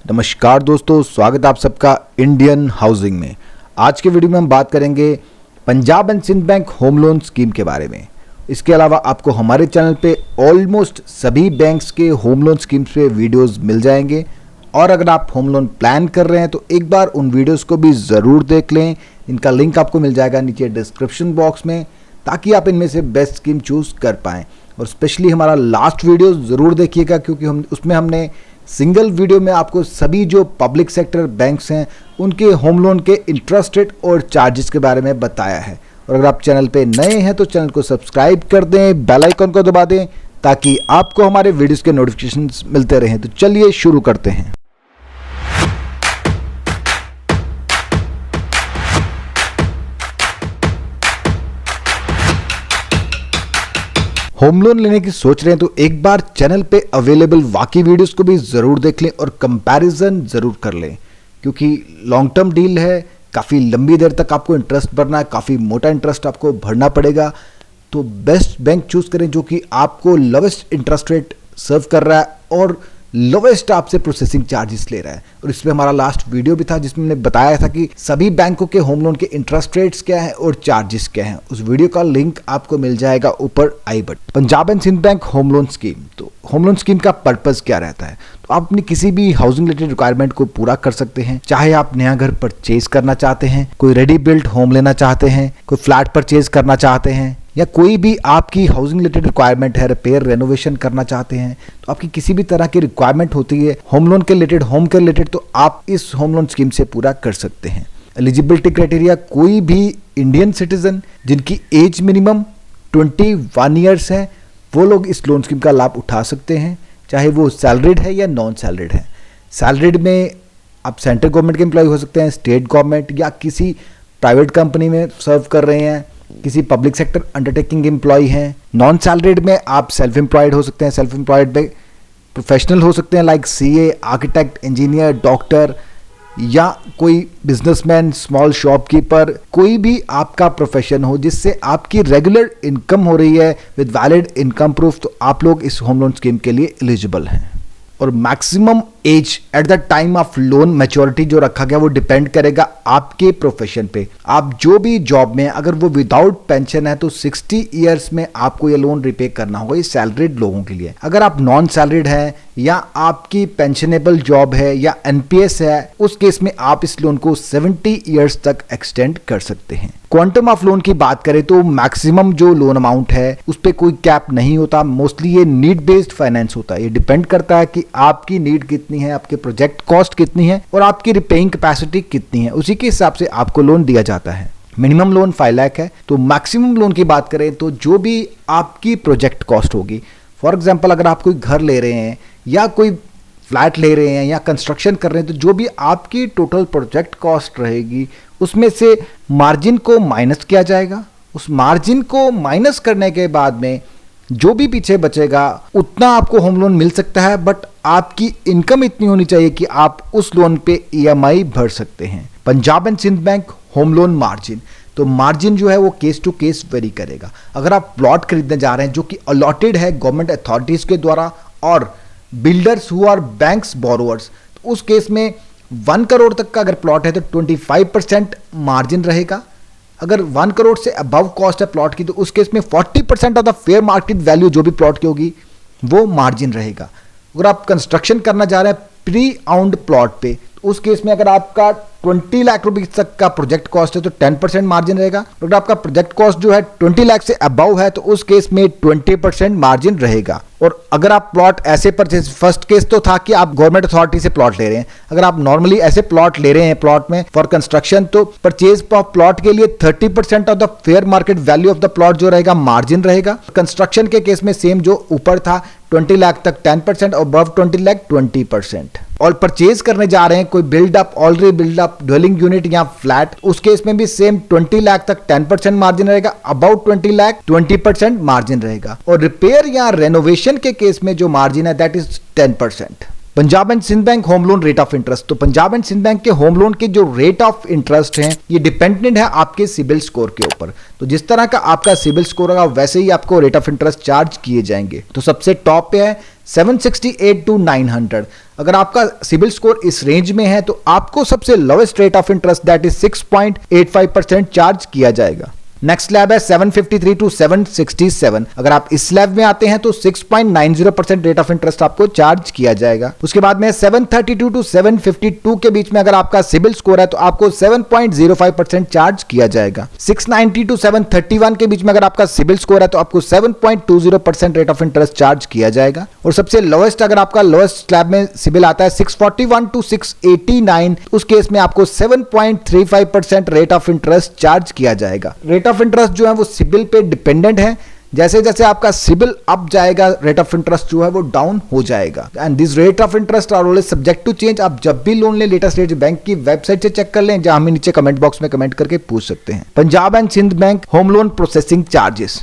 नमस्कार दोस्तों, स्वागत है आप सबका इंडियन हाउसिंग में। आज के वीडियो में हम बात करेंगे Punjab and Sind bank home loan scheme के बारे में। इसके अलावा आपको हमारे चैनल पे ऑलमोस्ट सभी बैंक्स के होम लोन स्कीम्स पे वीडियोस मिल जाएंगे और अगर आप होम लोन प्लान कर रहे हैं तो एक बार उन वीडियोस को भी ज़रूर देख लें। इनका लिंक आपको मिल जाएगा नीचे डिस्क्रिप्शन बॉक्स में, ताकि आप इनमें से बेस्ट स्कीम चूज़ कर पाएँ। और स्पेशली हमारा लास्ट वीडियो ज़रूर देखिएगा, क्योंकि उसमें हमने सिंगल वीडियो में आपको सभी जो पब्लिक सेक्टर बैंक्स हैं उनके होम लोन के इंटरेस्ट रेट और चार्जेस के बारे में बताया है। और अगर आप चैनल पे नए हैं तो चैनल को सब्सक्राइब कर दें, बेल आइकन को दबा दें, ताकि आपको हमारे वीडियोस के नोटिफिकेशंस मिलते रहें। तो चलिए शुरू करते हैं। होम लोन लेने की सोच रहे हैं तो एक बार चैनल पे अवेलेबल बाकी वीडियोस को भी ज़रूर देख लें और कंपैरिजन ज़रूर कर लें, क्योंकि लॉन्ग टर्म डील है। काफ़ी लंबी देर तक आपको इंटरेस्ट भरना है, काफ़ी मोटा इंटरेस्ट आपको भरना पड़ेगा। तो बेस्ट बैंक चूज़ करें जो कि आपको लोवेस्ट इंटरेस्ट रेट सर्व कर रहा है और लोवेस्ट आपसे प्रोसेसिंग चार्जेस ले रहा है। और इसमें हमारा लास्ट वीडियो भी था जिसमें हमने बताया था कि सभी बैंकों के होम लोन के इंटरेस्ट रेट्स क्या हैं और चार्जेस क्या हैं। उस वीडियो का लिंक आपको मिल जाएगा ऊपर I button. Punjab and Sind bank home loan scheme. तो होम लोन स्कीम का पर्पस क्या रहता है? तो आप अपनी किसी भी हाउसिंग रिलेटेड रिक्वायरमेंट को पूरा कर सकते हैं। चाहे आप नया घर परचेज करना चाहते हैं, कोई रेडी बिल्ट होम लेना चाहते हैं, कोई फ्लैट परचेज करना चाहते हैं, या कोई भी आपकी हाउसिंग रिलेटेड रिक्वायरमेंट है, रिपेयर रेनोवेशन करना चाहते हैं, तो आपकी किसी भी तरह की रिक्वायरमेंट होती है होम लोन के रिलेटेड, होम के रिलेटेड, तो आप इस होम लोन स्कीम से पूरा कर सकते हैं। एलिजिबिलिटी क्राइटेरिया, कोई भी इंडियन सिटीजन जिनकी एज मिनिमम 21 ईयर्स है वो लोग इस लोन स्कीम का लाभ उठा सकते हैं, चाहे वो सैलरीड है या नॉन सैलरीड है। सैलरीड में आप सेंट्रल गवर्नमेंट के एम्प्लॉय हो सकते हैं, स्टेट गवर्नमेंट या किसी प्राइवेट कंपनी में सर्व कर रहे हैं, किसी पब्लिक सेक्टर अंडरटेकिंग एम्प्लॉय हैं। नॉन सैलरीड में आप सेल्फ एम्प्लॉयड हो सकते हैं। सेल्फ एम्प्लॉयड में प्रोफेशनल हो सकते हैं like CA, architect, engineer, doctor, या कोई बिजनेसमैन, स्मॉल शॉपकीपर, कोई भी आपका प्रोफेशन हो जिससे आपकी रेगुलर इनकम हो रही है विद वैलिड इनकम प्रूफ, तो आप लोग इस होम लोन स्कीम के लिए एलिजिबल हैं। और maximum age at the time of loan maturity जो रखा गया वो डिपेंड करेगा आपके प्रोफेशन पे। आप जो भी जॉब में, अगर वो विदाउट पेंशन है तो 60 ईयर्स में आपको ये लोन रिपे करना होगा। ये सैलरीड लोगों के लिए। अगर आप नॉन सैलरीड है या आपकी पेंशनेबल जॉब है या एनपीएस है, उस केस में आप इस लोन को 70 ईयर्स तक एक्सटेंड कर सकते हैं। क्वांटम ऑफ लोन की बात करें तो मैक्सिमम जो लोन अमाउंट है उस पर कोई कैप नहीं होता। मोस्टली ये नीड बेस्ड फाइनेंस होता है। ये डिपेंड करता है कि आपकी नीड कितनी है, आपके प्रोजेक्ट कॉस्ट कितनी है और आपकी रिपेइंग कैपेसिटी कितनी है, उसी के हिसाब से आपको लोन दिया जाता है। मिनिमम लोन 5 लाख है। तो मैक्सिमम लोन की बात करें तो जो भी आपकी प्रोजेक्ट कॉस्ट होगी, फॉर एग्जाम्पल अगर आप कोई घर ले रहे हैं या कोई फ्लैट ले रहे हैं या कंस्ट्रक्शन कर रहे हैं, तो जो भी आपकी टोटल प्रोजेक्ट कॉस्ट रहेगी उसमें से मार्जिन को माइनस किया जाएगा। उस मार्जिन को माइनस करने के बाद में जो भी पीछे बचेगा उतना आपको होम लोन मिल सकता है, बट आपकी इनकम इतनी होनी चाहिए कि आप उस लोन पे ईएमआई भर सकते हैं। Punjab and Sind bank home loan margin, तो मार्जिन जो है वो केस टू केस वेरी करेगा। अगर आप प्लॉट खरीदने जा रहे हैं जो कि अलॉटेड है गवर्नमेंट अथॉरिटीज के द्वारा और builders who are banks borrowers, तो उस केस में 1 करोड़ तक का अगर प्लॉट है तो 25% मार्जिन रहेगा। अगर 1 करोड़ से अबव कॉस्ट है प्लॉट की तो उस केस में 40% of the fair market value जो भी प्लॉट की होगी वो मार्जिन रहेगा। अगर आप कंस्ट्रक्शन करना चाह रहे हैं प्री आउंड प्लॉट पे, तो उस केस में अगर आपका 20 लाख रुपए तक का प्रोजेक्ट कॉस्ट है तो 10% मार्जिन रहेगा। अगर आपका प्रोजेक्ट कॉस्ट जो है 20 लाख से अबव है तो उस केस में 20% मार्जिन रहेगा। और अगर आप प्लॉट ऐसे परचेज, फर्स्ट केस तो था कि आप गवर्नमेंट अथॉरिटी से प्लॉट ले रहे हैं, अगर आप नॉर्मली ऐसे प्लॉट ले रहे हैं प्लॉट में फॉर कंस्ट्रक्शन, तो परचेज ऑफ प्लॉट के लिए 30% of the fair market value of the plot जो रहेगा मार्जिन रहेगा। कंस्ट्रक्शन के केस में सेम जो ऊपर था 20 लाख तक 10% और अबव 20 लाख 20%। और परचेज करने जा रहे हैं कोई build up, already build up dwelling unit या फ्लैट, उस केस में भी सेम 20 लाख तक 10% मार्जिन रहेगा, अबाउट 20 लाख 20% मार्जिन रहेगा। और रिपेयर या रेनोवेशन के केस में जो मार्जिन है that is 10%। Punjab and Sind bank home loan rate of interest. तो पंजाब एंड सिंध बैंक के होम लोन के जो रेट ऑफ इंटरेस्ट हैं ये डिपेंडेंट है आपके सिबिल स्कोर के ऊपर। तो जिस तरह का आपका सिबिल स्कोर होगा वैसे ही आपको रेट ऑफ इंटरेस्ट चार्ज किए जाएंगे। तो सबसे टॉप पे है 768 to 900। अगर आपका सिबिल स्कोर इस रेंज में है तो आपको सबसे lowest rate of interest that is 6.85% charge किया जाएगा। नेक्स्ट स्लैब है 753 to 767। अगर आप इस स्लैब में आते हैं तो 6.90% रेट ऑफ इंटरेस्ट आपको चार्ज किया जाएगा। उसके बाद में 732 to 752 के बीच में अगर आपका सिबिल स्कोर है तो आपको 7.05% चार्ज किया जाएगा। 690 to 731 के बीच में अगर आपका सिबिल स्कोर है तो आपको 7.20% रेट ऑफ इंटरेस्ट चार्ज किया जाएगा। और सबसे लोएस्ट अगर आपका लोएस्ट स्लैब में सिबिल आता है 641 to 689, उस केस में आपको 7.35% रेट ऑफ इंटरेस्ट चार्ज किया जाएगा। रेट ऑफ इंटरेस्ट जो है वो सिबिल पे डिपेंडेंट है। जैसे जैसे आपका सिबिल अप जाएगा रेट ऑफ इंटरेस्ट जो है वो डाउन हो जाएगा। And this rate of interest are always subject to change. आप जब भी लोन लें लेटेस्ट रेट बैंक की वेबसाइट से चेक कर लें, जहां हमें नीचे कमेंट बॉक्स में कमेंट करके पूछ सकते हैं। Punjab and Sind bank home loan processing charges.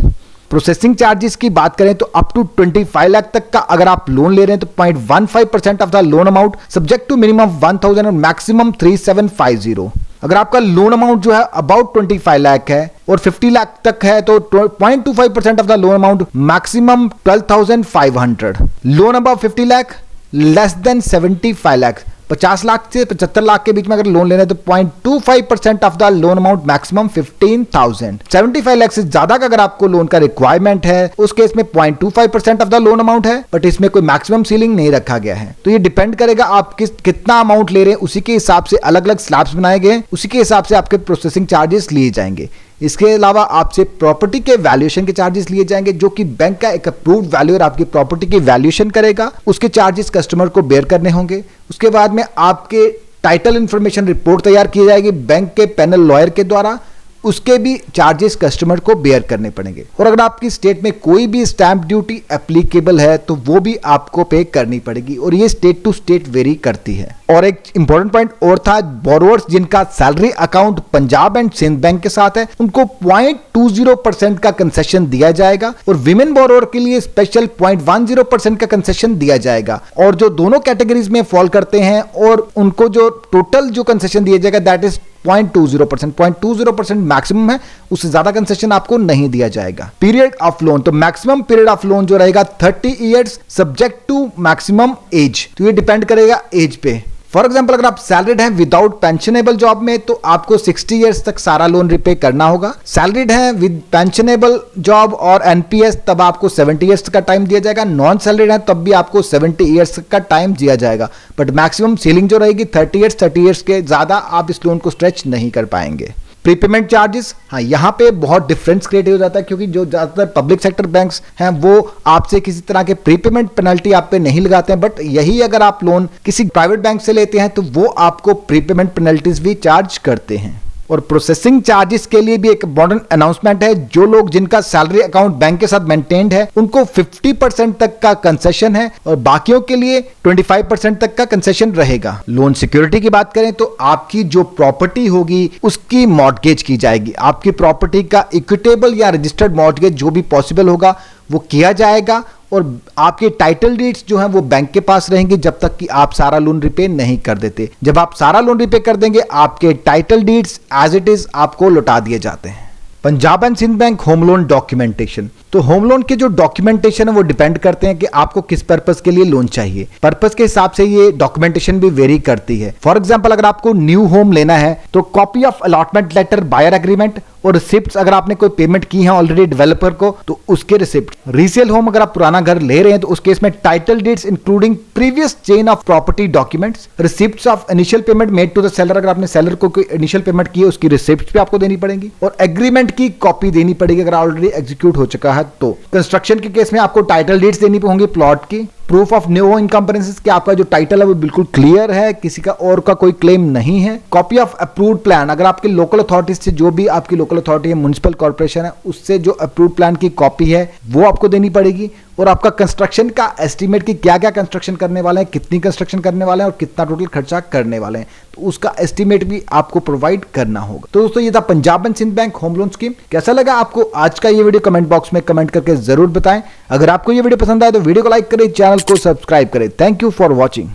Processing charges की बात करें तो अप टू 25 लाख तक का अगर आप लोन ले रहे हैं तो 0.15% of the loan amount subject to minimum 1000 और मैक्सिमम 3750। अगर आपका लोन अमाउंट जो है अबाउट 25 लाख है और 50 लाख तक है तो 0.25% of the loan amount maximum 12,500। Loan above 50 lakh less than 75 lakh, 50 lakh से 75 लाख के बीच में अगर लोन लेना है तो 0.25% of the loan amount maximum 15,000। 75 lakh से ज्यादा का अगर आपको लोन का रिक्वायरमेंट है उस केस में 0.25% ऑफ द लोन अमाउंट है, बट इसमें कोई मैक्सिमम सीलिंग नहीं रखा गया है। तो ये डिपेंड करेगा आप कितना अमाउंट ले रहे हैं, उसी के हिसाब से अलग अलग स्लैब्स बनाए गए, उसी के हिसाब से आपके प्रोसेसिंग चार्जेस लिए जाएंगे। इसके अलावा आपसे प्रॉपर्टी के वैल्यूएशन के चार्जेस लिए जाएंगे, जो कि बैंक का एक अप्रूव्ड वैल्यूअर आपकी प्रॉपर्टी की वैल्यूएशन करेगा, उसके चार्जेस कस्टमर को बेयर करने होंगे। उसके बाद में आपके टाइटल इंफॉर्मेशन रिपोर्ट तैयार की जाएगी बैंक के पैनल लॉयर के द्वारा, उसके भी चार्जेस कस्टमर को बेयर करने पड़ेंगे। और अगर आपकी स्टेट में कोई भी स्टैंप ड्यूटी एप्लीकेबल है तो वो भी आपको पे करनी पड़ेगी, और ये स्टेट टू स्टेट वेरी करती है। और एक इंपॉर्टेंट पॉइंट और था, बोरोवर्स जिनका salary account Punjab and Sind bank के साथ है उनको 0.20% का कंसेशन दिया जाएगा, और विमेन बोरोवर के लिए स्पेशल 0.10% का कंसेशन दिया जाएगा। और जो दोनों कैटेगरीज में फॉल करते हैं और उनको जो टोटल जो कंसेशन दिया जाएगा दैट इज 0.20%। 0.20% मैक्सिमम है, उससे ज्यादा कंसेशन आपको नहीं दिया जाएगा। पीरियड ऑफ लोन, तो मैक्सिमम पीरियड ऑफ लोन जो रहेगा 30 years subject to maximum age. तो ये डिपेंड करेगा एज पे। फॉर एग्जाम्पल अगर आप सैलरीड हैं विदाउट पेंशनेबल जॉब में तो आपको 60 इयर्स तक सारा लोन रिपे करना होगा। सैलरीड हैं विद पेंशनेबल जॉब और एनपीएस तब आपको 70 इयर्स का टाइम दिया जाएगा। नॉन सैलरीड है तब भी आपको 70 इयर्स का टाइम दिया जाएगा, बट मैक्सिमम सीलिंग जो रहेगी 30 इयर्स के ज्यादा आप इस लोन को स्ट्रेच नहीं कर पाएंगे। प्रीपेमेंट चार्जेस, हाँ यहाँ पे बहुत डिफरेंस क्रिएट हो जाता है, क्योंकि जो ज्यादातर पब्लिक सेक्टर बैंक्स हैं वो आपसे किसी तरह के प्रीपेमेंट पेनल्टी आप पे नहीं लगाते हैं, बट यही अगर आप लोन किसी प्राइवेट बैंक से लेते हैं तो वो आपको प्रीपेमेंट पेनल्टीज भी चार्ज करते हैं। और प्रोसेसिंग चार्जेस के लिए भी एक इम्पोर्टेंट अनाउंसमेंट है, जो लोग जिनका सैलरी अकाउंट बैंक के साथ मेंटेन्ड है उनको 50% तक का कंसेशन है, और बाकियों के लिए 25% तक का कंसेशन रहेगा। लोन सिक्योरिटी की बात करें तो आपकी जो प्रॉपर्टी होगी उसकी मॉर्टगेज की जाएगी। आपकी प्रॉपर्टी का इक्विटेबल या रजिस्टर्ड मॉर्टगेज जो भी पॉसिबल होगा वो किया जाएगा, और आपके टाइटल डीड्स जो हैं वो बैंक के पास रहेंगे जब तक कि आप सारा लोन रिपे नहीं कर देते। जब आप सारा लोन रिपे कर देंगे आपके title deeds as it is आपको लौटा दिए जाते हैं। Punjab and Sind bank home loan documentation, तो होम लोन के जो डॉक्यूमेंटेशन है वो डिपेंड करते हैं कि आपको किस पर्पस के लिए लोन चाहिए। पर्पस के हिसाब से ये डॉक्यूमेंटेशन भी वेरी करती है। फॉर एग्जांपल अगर आपको न्यू होम लेना है तो copy of allotment letter, buyer agreement और रिसिप्ट, अगर आपने कोई पेमेंट की है ऑलरेडी डेवलपर को तो उसके रिसिप्ट। रीसेल होम अगर आप पुराना घर ले रहे हैं तो उस केस में title deeds including previous chain of property documents, receipts of initial payment made to the seller, अगर आपने सेलर को कोई इनिशियल पेमेंट की है उसकी रिसिप्ट भी आपको देनी पड़ेगी, और एग्रीमेंट की कॉपी देनी पड़ेगी अगर ऑलरेडी एग्जीक्यूट हो चुका है तो। कंस्ट्रक्शन के केस में आपको टाइटल डीड्स देनी होंगी प्लॉट की, प्रूफ ऑफ नो इनकम्परेंसेस कि आपका जो टाइटल है वो बिल्कुल क्लियर है, किसी का और का कोई क्लेम नहीं है। कॉपी ऑफ अप्रूव्ड प्लान, अगर आपके लोकल अथॉरिटीज से जो भी आपकी लोकल अथॉरिटी है, म्युनिसिपल कॉर्पोरेशन है, उससे जो अप्रूव्ड प्लान की कॉपी है वो आपको देनी पड़ेगी। और आपका कंस्ट्रक्शन का एस्टीमेट कि क्या क्या कंस्ट्रक्शन करने वाले हैं, कितनी कंस्ट्रक्शन करने वाले हैं और कितना टोटल खर्चा करने वाले हैं, तो उसका एस्टीमेट भी आपको प्रोवाइड करना होगा। तो दोस्तों ये था Punjab and Sind bank home loan scheme. कैसा लगा आपको आज का ये वीडियो कमेंट बॉक्स में कमेंट करके जरूर बताएं। अगर आपको ये वीडियो पसंद आए तो वीडियो को लाइक करें, चैनल को सब्सक्राइब करें। Thank you for watching.